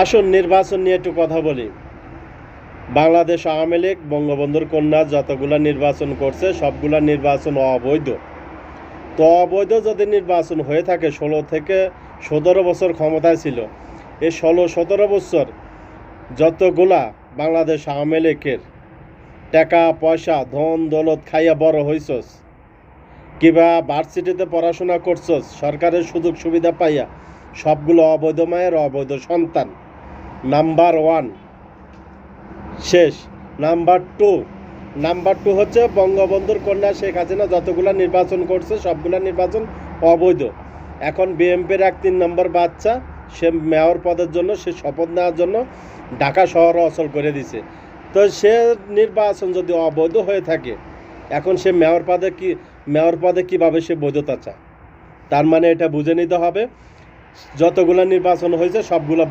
আসুন নির্বাচন নিয়ে একটু কথা বলি। বাংলাদেশ আওয়ামী লীগ বঙ্গবন্ধুর কন্যা যতগুলা নির্বাচন করছে সবগুলা নির্বাচন অবৈধ। তো অবৈধ যদি নির্বাচন হয়ে থাকে 16 থেকে 17 বছর ক্ষমতায় ছিল, এই 16-17 বছর যতগুলা বাংলাদেশ আওয়ামী লীগের টাকা পয়সা ধন দৌলত খাইয়া বড় হইছস, কিবা ভার্সিটিতে পড়াশোনা করছস, সরকারের সুযোগ সুবিধা পাইয়া, সবগুলো অবৈধ মায়ের অবৈধ সন্তান। নাম্বার 1 শেষ। নাম্বার টু হচ্ছে বঙ্গবন্ধুর কন্যা শেখ হাসিনা যতগুলা নির্বাচন করছে সবগুলা নির্বাচন অবৈধ। এখন বিএনপির এক 3 নম্বর বাচ্চা সে মেয়র পদের জন্য, সে শপথ নেওয়ার জন্য ঢাকা শহর অচল করে দিছে। তো সে নির্বাচন যদি অবৈধ হয়ে থাকে, এখন সে মেয়র পদে কীভাবে সে বৈধতা চায়? তার মানে এটা বুঝে নিতে হবে যতগুলা নির্বাচন হয়েছে সবগুলা